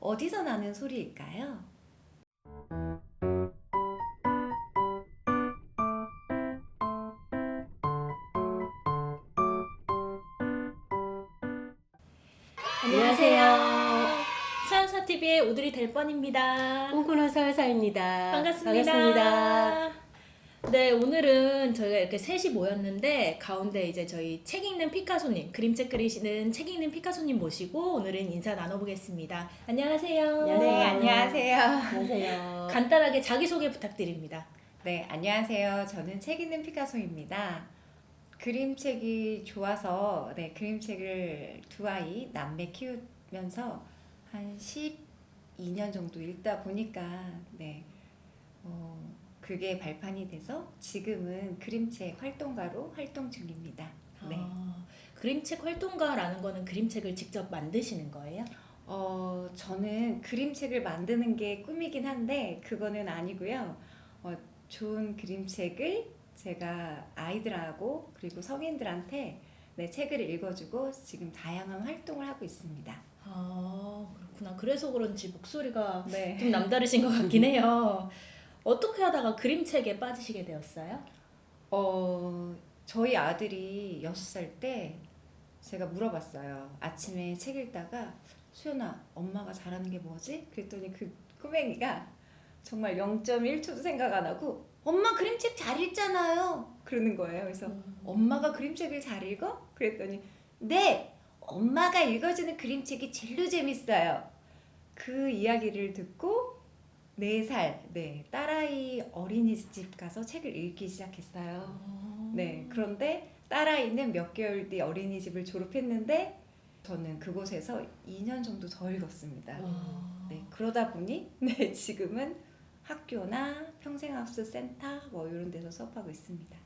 어디서 나는 소리일까요? 안녕하세요. 서연사TV의 오드리 될 뻔입니다. 꿈꾸는 서여사입니다. 반갑습니다. 반갑습니다. 네, 오늘은 저희가 이렇게 셋이 모였는데 가운데 이제 저희 책 읽는 피카소님, 그림책 그리시는 책 읽는 피카소님 모시고 오늘은 인사 나눠보겠습니다. 안녕하세요. 안녕하세요. 네, 안녕하세요. 안녕하세요. 간단하게 자기소개 부탁드립니다. 네, 안녕하세요. 저는 책 읽는 피카소입니다. 그림책이 좋아서 그림책을 두 아이 남매 키우면서 한 12년 정도 읽다 보니까 그게 발판이 돼서 지금은 그림책 활동가로 활동 중입니다. 네. 그림책 활동가라는 거는 그림책을 직접 만드시는 거예요? 저는 그림책을 만드는 게 꿈이긴 한데 그거는 아니고요. 좋은 그림책을 제가 아이들하고 그리고 성인들한테 책을 읽어주고 지금 다양한 활동을 하고 있습니다. 그렇구나. 그래서 그런지 목소리가 네. 좀 남다르신 것 같긴 해요. 어떻게 하다가 그림책에 빠지시게 되었어요? 저희 아들이 6살 때 제가 물어봤어요. 아침에 책 읽다가 수연아, 엄마가 잘하는 게 뭐지? 그랬더니 그 꼬맹이가 정말 0.1초도 생각 안 하고 엄마 그림책 잘 읽잖아요. 그러는 거예요. 그래서 엄마가 그림책을 잘 읽어? 그랬더니 네! 엄마가 읽어주는 그림책이 제일로 재밌어요. 그 이야기를 듣고 4살, 딸아이 어린이집 가서 책을 읽기 시작했어요. 그런데 딸아이는 몇 개월 뒤 어린이집을 졸업했는데 저는 그곳에서 2년 정도 더 읽었습니다. 그러다 보니 지금은 학교나 평생학습 센터 이런 데서 수업하고 있습니다.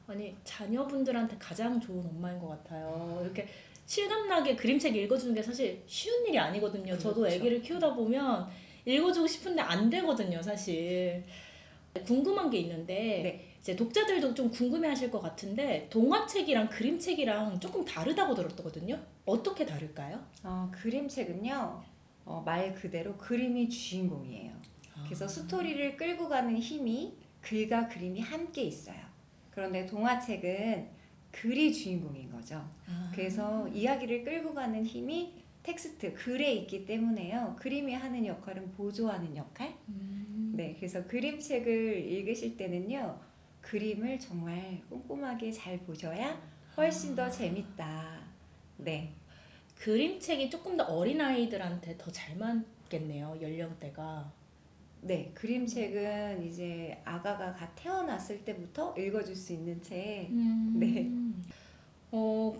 아니 자녀분들한테 가장 좋은 엄마인 것 같아요. 이렇게 실감나게 그림책 읽어주는 게 사실 쉬운 일이 아니거든요. 저도 그렇죠. 아기를 키우다 보면 읽어주고 싶은데 안 되거든요, 사실. 궁금한 게 있는데 이제 독자들도 좀 궁금해하실 것 같은데 동화책이랑 그림책이랑 조금 다르다고 들었거든요. 어떻게 다를까요? 그림책은요, 말 그대로 그림이 주인공이에요. 그래서 스토리를 끌고 가는 힘이 글과 그림이 함께 있어요. 그런데 동화책은 글이 주인공인 거죠. 그래서 이야기를 끌고 가는 힘이 텍스트, 글에 있기 때문에요. 그림이 하는 역할은 보조하는 역할? 그래서 그림책을 읽으실 때는요, 그림을 정말 꼼꼼하게 잘 보셔야 훨씬 더 재밌다. 그림책이 조금 더 어린아이들한테 더 잘 맞겠네요, 연령대가. 그림책은 이제 아가가 갓 태어났을 때부터 읽어줄 수 있는 책.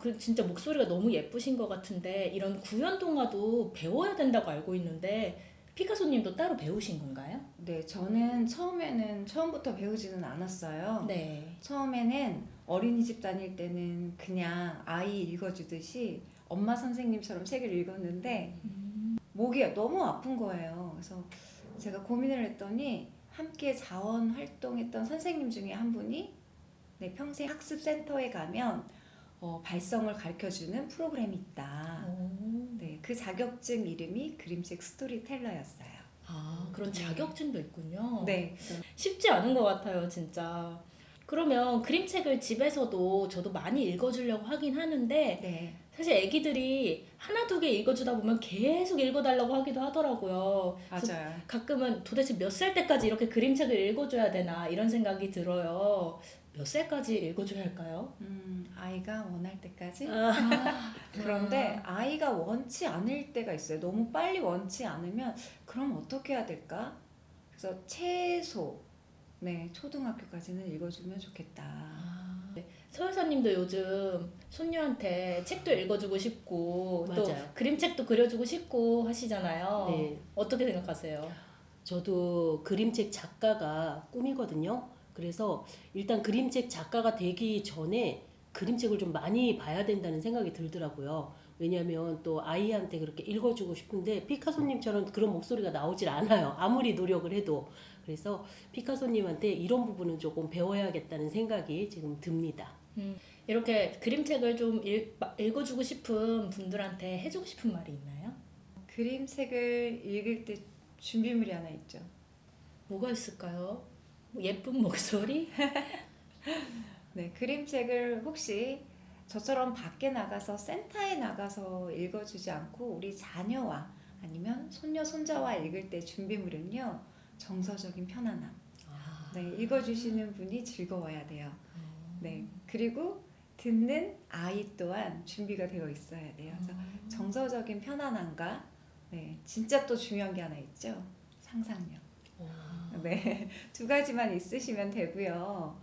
그 진짜 목소리가 너무 예쁘신 것 같은데 이런 구연 동화도 배워야 된다고 알고 있는데 피카소님도 따로 배우신 건가요? 저는 처음부터 배우지는 않았어요. 네. 처음에는 어린이집 다닐 때는 그냥 아이 읽어주듯이 엄마 선생님처럼 책을 읽었는데 목이 너무 아픈 거예요. 그래서 제가 고민을 했더니 함께 자원 활동했던 선생님 중에 한 분이 평생 학습센터에 가면 발성을 가르쳐주는 프로그램이 있다. 그 자격증 이름이 그림책 스토리텔러였어요. 그런 자격증도 있군요. 네. 쉽지 않은 것 같아요, 진짜. 그러면 그림책을 집에서도 저도 많이 읽어주려고 하긴 하는데 사실 애기들이 하나 두 개 읽어주다 보면 계속 읽어달라고 하기도 하더라고요. 맞아요. 가끔은 도대체 몇 살 때까지 이렇게 그림책을 읽어줘야 되나 이런 생각이 들어요. 몇 살까지 읽어줘야 할까요? 아이가 원할 때까지? 그런데 아이가 원치 않을 때가 있어요. 너무 빨리 원치 않으면 그럼 어떻게 해야 될까? 그래서 최소 초등학교까지는 읽어주면 좋겠다. 서여사님도 요즘 손녀한테 책도 읽어주고 싶고 또 맞아요. 그림책도 그려주고 싶고 하시잖아요. 네. 어떻게 생각하세요? 저도 그림책 작가가 꿈이거든요. 그래서 일단 그림책 작가가 되기 전에 그림책을 좀 많이 봐야 된다는 생각이 들더라고요. 왜냐하면 또 아이한테 그렇게 읽어주고 싶은데 피카소님처럼 그런 목소리가 나오질 않아요. 아무리 노력을 해도. 그래서 피카소님한테 이런 부분은 조금 배워야겠다는 생각이 지금 듭니다. 이렇게 그림책을 좀 읽어주고 싶은 분들한테 해주고 싶은 말이 있나요? 그림책을 읽을 때 준비물이 하나 있죠. 뭐가 있을까요? 뭐 예쁜 목소리? 네, 그림책을 혹시 저처럼 밖에 나가서 센터에 나가서 읽어주지 않고 우리 자녀와 아니면 손녀, 손자와 읽을 때 준비물은요. 정서적인 편안함. 네, 읽어주시는 분이 즐거워야 돼요. 네, 그리고 듣는 아이 또한 준비가 되어 있어야 돼요. 그래서 정서적인 편안함과 네, 진짜 또 중요한 게 하나 있죠. 상상력. 네, 두 가지만 있으시면 되고요.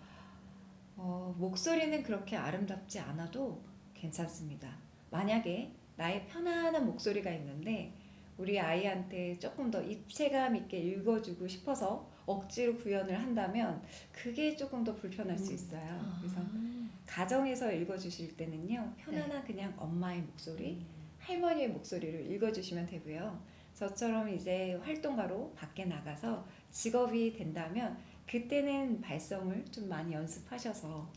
목소리는 그렇게 아름답지 않아도 괜찮습니다. 만약에 나의 편안한 목소리가 있는데 우리 아이한테 조금 더 입체감 있게 읽어주고 싶어서 억지로 구현을 한다면 그게 조금 더 불편할 수 있어요. 그래서 가정에서 읽어주실 때는요, 편안한 그냥 엄마의 목소리, 할머니의 목소리를 읽어주시면 되고요. 저처럼 이제 활동가로 밖에 나가서 직업이 된다면 그때는 발성을 좀 많이 연습하셔서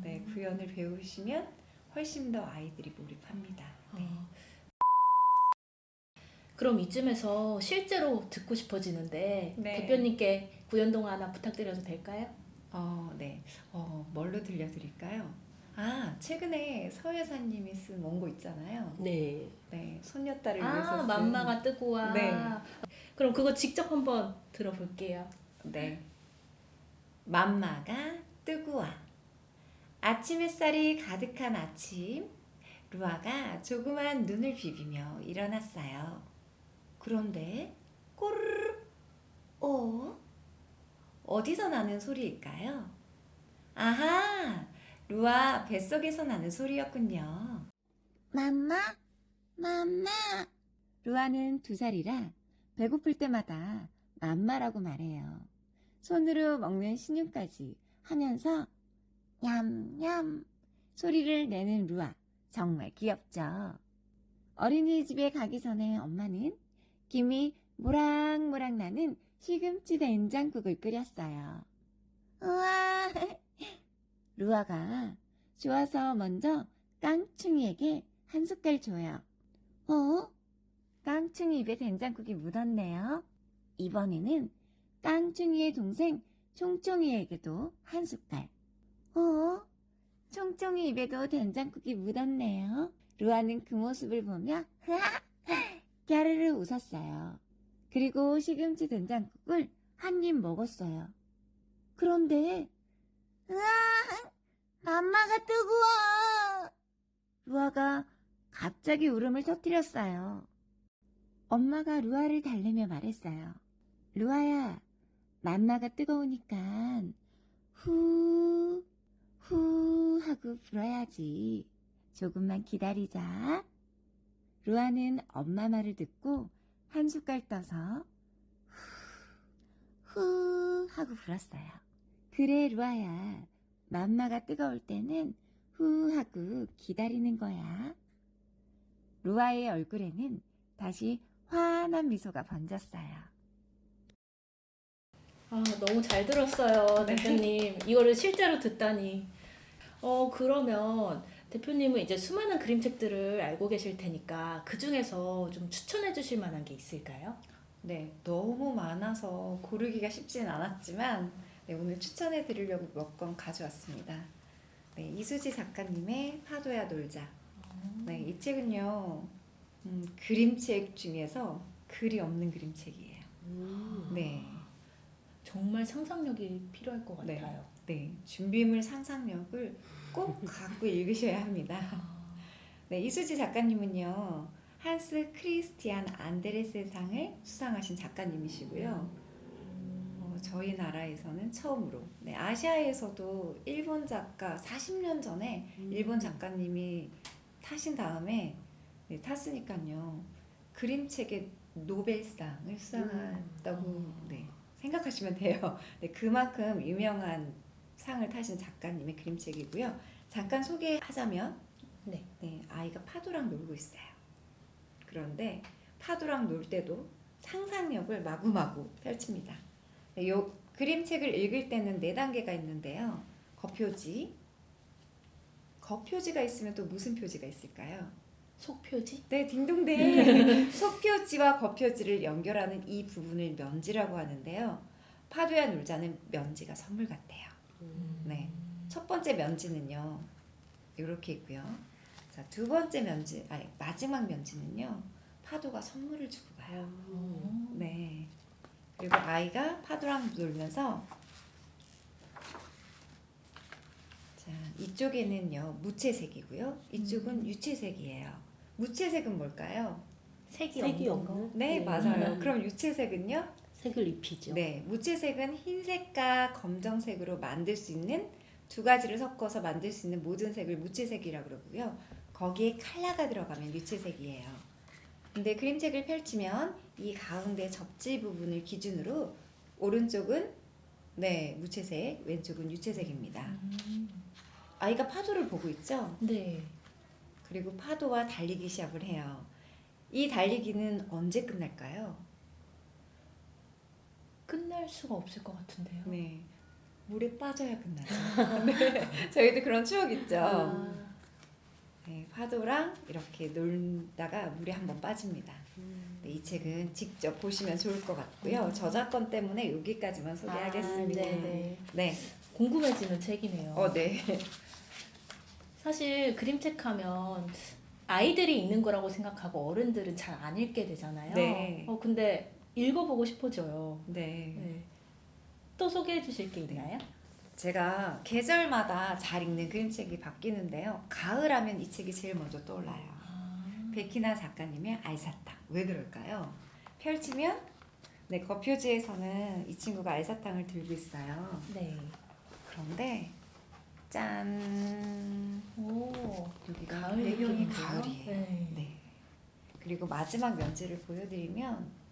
네, 구현을 배우시면 훨씬 더 아이들이 몰입합니다. 네. 그럼 이쯤에서 실제로 듣고 싶어지는데 네. 대표님께 구연동 하나 부탁드려도 될까요? 네. 뭘로 들려드릴까요? 최근에 서 여사님이 쓴 원고 있잖아요. 네. 네, 손녀딸을 위해서 쓴. 맘마가 뜨고 와. 네. 그럼 그거 직접 한번 들어볼게요. 네. 맘마가 뜨고 와. 아침 햇살이 가득한 아침, 루아가 조그만 눈을 비비며 일어났어요. 그런데 꼬르르, 어디서 나는 소리일까요? 아하, 루아 뱃속에서 나는 소리였군요. 맘마, 맘마. 루아는 2살이라 배고플 때마다 맘마라고 말해요. 손으로 먹는 신용까지 하면서 냠냠 소리를 내는 루아, 정말 귀엽죠. 어린이집에 가기 전에 엄마는 김이 모락모락 나는 시금치 된장국을 끓였어요. 우와! 루아가 좋아서 먼저 깡충이에게 한 숟갈 줘요. 깡충이 입에 된장국이 묻었네요. 이번에는 깡충이의 동생 총총이에게도 한 숟갈. 총총이 입에도 된장국이 묻었네요. 루아는 그 모습을 보며 갸르르 웃었어요. 그리고 시금치 된장국을 한 입 먹었어요. 그런데 맘마가 뜨거워! 루아가 갑자기 울음을 터뜨렸어요. 엄마가 루아를 달래며 말했어요. 루아야, 맘마가 뜨거우니까 후 하고 불어야지. 조금만 기다리자. 루아는 엄마 말을 듣고 한 숟갈 떠서 후 하고 불었어요. 그래 루아야, 맘마가 뜨거울 때는 후 하고 기다리는 거야. 루아의 얼굴에는 다시 환한 미소가 번졌어요. 너무 잘 들었어요, 네. 대표님. 이거를 실제로 듣다니. 그러면 대표님은 이제 수많은 그림책들을 알고 계실 테니까 그 중에서 좀 추천해 주실 만한 게 있을까요? 네, 너무 많아서 고르기가 쉽진 않았지만 네, 오늘 추천해 드리려고 몇 권 가져왔습니다. 네, 이수지 작가님의 파도야 놀자. 네, 이 책은요, 그림책 중에서 글이 없는 그림책이에요. 네. 정말 상상력이 필요할 것 네. 같아요. 네, 준비물 상상력을 꼭 갖고 읽으셔야 합니다. 네, 이수지 작가님은요, 한스 크리스티안 안데레센상을 수상하신 작가님이시고요. 저희 나라에서는 처음으로, 네, 아시아에서도 일본 작가 40년 전에 일본 작가님이 타신 다음에 네, 탔으니까요. 그림책의 노벨상을 수상했다고 네, 생각하시면 돼요. 네, 그만큼 유명한 상을 타신 작가님의 그림책이고요. 잠깐 소개하자면 네, 아이가 파도랑 놀고 있어요. 그런데 파도랑 놀 때도 상상력을 마구마구 펼칩니다. 네, 요 그림책을 읽을 때는 4단계가 있는데요. 겉표지. 겉표지가 있으면 또 무슨 표지가 있을까요? 속표지? 네, 딩동댕. 속표지와 겉표지를 연결하는 이 부분을 면지라고 하는데요. 파도야 놀자는 면지가 선물 같아요. 네, 첫 번째 면지는요, 이렇게 있고요. 자, 두 번째 면지, 아니 마지막 면지는요, 파도가 선물을 주고 가요. 네. 그리고 아이가 파도랑 놀면서, 자, 이쪽에는요 무채색이고요, 이쪽은 유채색이에요. 무채색은 뭘까요? 색이 색이 없는 거. 없는? 네, 맞아요. 그럼 유채색은요? 색을 입히죠. 네, 무채색은 흰색과 검정색으로 만들 수 있는, 두 가지를 섞어서 만들 수 있는 모든 색을 무채색이라고 그러고요. 거기에 컬러가 들어가면 유채색이에요. 근데 그림책을 펼치면 이 가운데 접지 부분을 기준으로 오른쪽은 네, 무채색, 왼쪽은 유채색입니다. 아이가 파도를 보고 있죠? 네. 그리고 파도와 달리기 시합을 해요. 이 달리기는 언제 끝날까요? 끝날 수가 없을 것 같은데요. 네, 물에 빠져야 끝나죠. 네, 저희도 그런 추억 있죠. 아, 네, 파도랑 이렇게 놀다가 물에 한번 빠집니다. 네, 이 책은 직접 보시면 좋을 것 같고요. 저작권 때문에 여기까지만 소개하겠습니다. 네네. 네, 궁금해지는 책이네요. 네. 사실 그림책 하면 아이들이 읽는 거라고 생각하고 어른들은 잘 안 읽게 되잖아요. 네. 근데 읽어보고 싶어져요. 네. 네. 또 소개해 주실 게 있나요? 제가 계절마다 잘 읽는 그림책이 바뀌는데요. 가을하면 이 책이 제일 먼저 떠올라요. 백희나 작가님의 알사탕. 왜 그럴까요? 펼치면 네, 겉표지에서는 이 친구가 알사탕을 들고 있어요. 네. 그런데 짠, 오, 여기가 가을 배경이 느낌인데요? 가을이에요. 네. 네. 그리고 마지막 면지를 보여드리면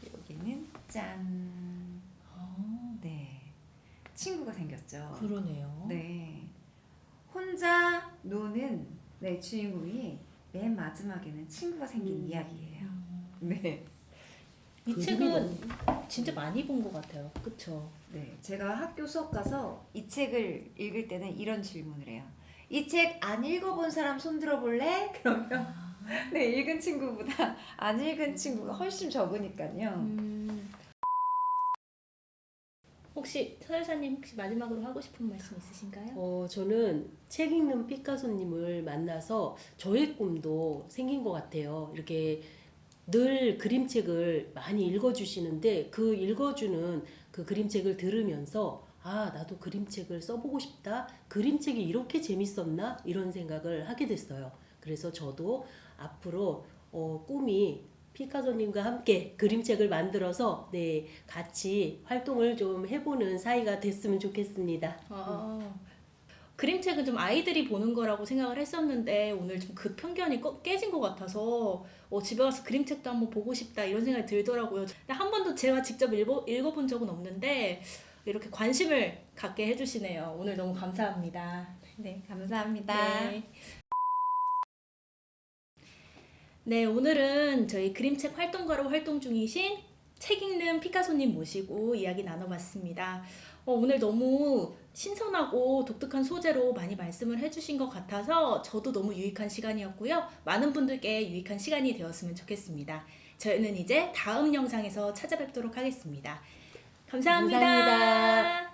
여기는 짠, 아, 네, 친구가 생겼죠. 그러네요. 네, 혼자 노는 네 주인공이 맨 마지막에는 친구가 생긴 이야기예요. 네. 이 그림이 책은 진짜 많이 본 것 같아요. 그쵸? 네, 제가 학교 수업 가서 이 책을 읽을 때는 이런 질문을 해요. 이 책 안 읽어본 사람 손 들어볼래? 그러면 네, 읽은 친구보다 안 읽은 친구가 훨씬 적으니까요. 혹시 서여사님 혹시 마지막으로 하고 싶은 말씀 있으신가요? 저는 책 읽는 피카소님을 만나서 저의 꿈도 생긴 것 같아요. 이렇게 늘 그림책을 많이 읽어주시는데 그 읽어주는 그 그림책을 들으면서 아, 나도 그림책을 써보고 싶다. 그림책이 이렇게 재밌었나? 이런 생각을 하게 됐어요. 그래서 저도 앞으로 꿈이 피카소님과 함께 그림책을 만들어서 네, 같이 활동을 좀 해보는 사이가 됐으면 좋겠습니다. 그림책은 좀 아이들이 보는 거라고 생각을 했었는데 오늘 좀 그 편견이 깨진 것 같아서 집에 가서 그림책도 한번 보고 싶다 이런 생각이 들더라고요. 근데 한 번도 제가 직접 읽어본 적은 없는데 이렇게 관심을 갖게 해주시네요. 오늘 너무 감사합니다. 네. 감사합니다. 네. 네, 오늘은 저희 그림책 활동가로 활동 중이신 책 읽는 피카소님 모시고 이야기 나눠봤습니다. 오늘 너무 신선하고 독특한 소재로 많이 말씀을 해주신 것 같아서 저도 너무 유익한 시간이었고요. 많은 분들께 유익한 시간이 되었으면 좋겠습니다. 저희는 이제 다음 영상에서 찾아뵙도록 하겠습니다. 감사합니다. 감사합니다.